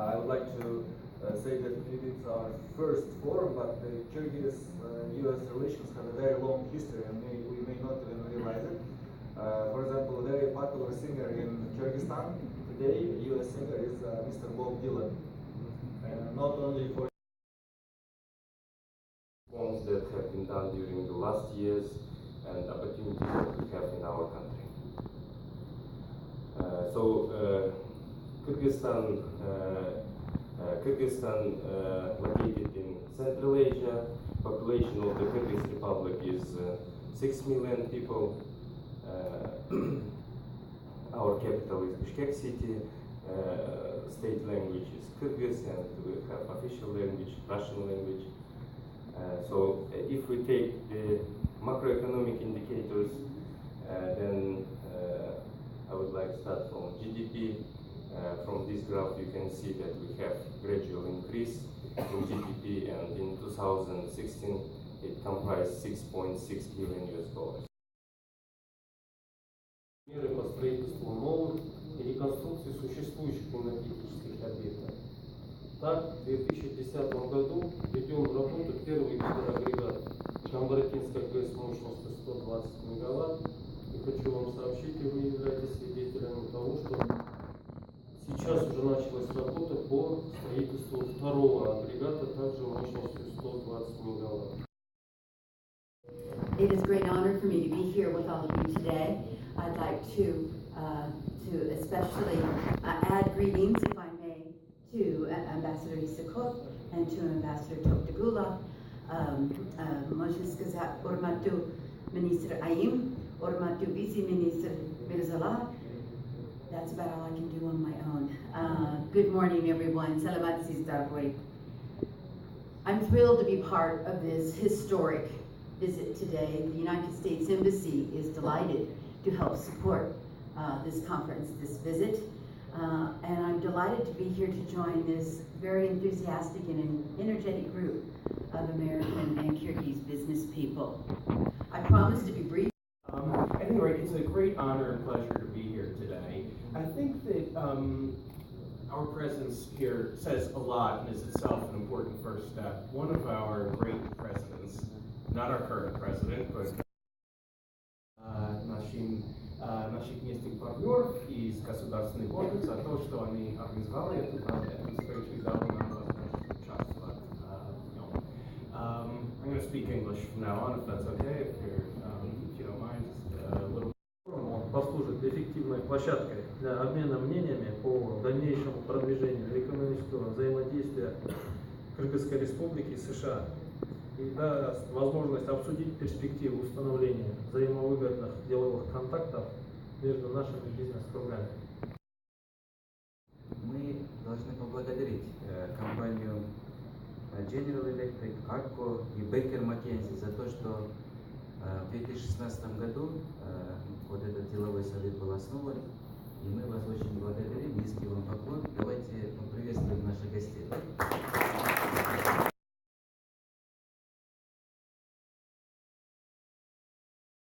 I would like to say that it is our first forum, but the Kyrgyz-US relations have a very long history, and we may not even realize it. For example, a very popular singer in Kyrgyzstan today, a US singer, is Mr. Bob Dylan. Not only for reforms that have been done during the last years and opportunities that we have in our country. Kyrgyzstan located in Central Asia. Population of the Kyrgyz Republic is 6 million people. Our capital is Bishkek city. State language is Kyrgyz, and we have official language, Russian language. If we take the macroeconomic indicators, then I would like to start from GDP. From this graph, you can see that we have gradual increase in GDP, and in 2016, it comprised $6.6 billion. Меры по строительству новых и реконструкции существующих энергетических объектов. Так, в 2010 году ведем в работу первый гидроагрегат Камбаракинской ГЭС мощностью 120 мегаватт. И хочу вам сообщить, и вы являетесь свидетелями того, что сейчас уже началась работа по строительству второго агрегата, также мощностью 120 мегаватт. It is a great honor for me to be here with all of you today. I'd like to especially add greetings, if I may, to Ambassador Isakov and to Ambassador Toktagula. Можно сказать, Урмату Minister Ayim, Urmatu Vice Minister Mirzala. That's about all I can do on my own. Good morning, everyone. Salamat Sizdarway. I'm thrilled to be part of this historic visit today. The United States Embassy is delighted to help support this conference, this visit. And I'm delighted to be here to join this very enthusiastic and energetic group of American and Kyrgyz business people. I promise to be brief. At any rate, it's a great honor and pleasure to be here today. I think that our presence here says a lot and is itself an important first step. One of our great presidents, not our current president, but наших местных партнеров из государственных органов за то, что они организовали эту встречу и дали нам возможность участвовать в нем. I'm going to speak English from now on, if that's okay, if you don't mind, just a little. Послужит эффективной площадкой для обмена мнениями по дальнейшему продвижению экономического взаимодействия Кыргызской Республики и США и даст возможность обсудить перспективу установления взаимовыгодных деловых контактов между нашими бизнес-кругами. Мы должны поблагодарить компанию General Electric, ARCO и Baker McKenzie за то, что в 2016 году вот этот деловой совет был основан, и мы вас очень благодарим, низкий вам поклон. Давайте поприветствуем наших гостей.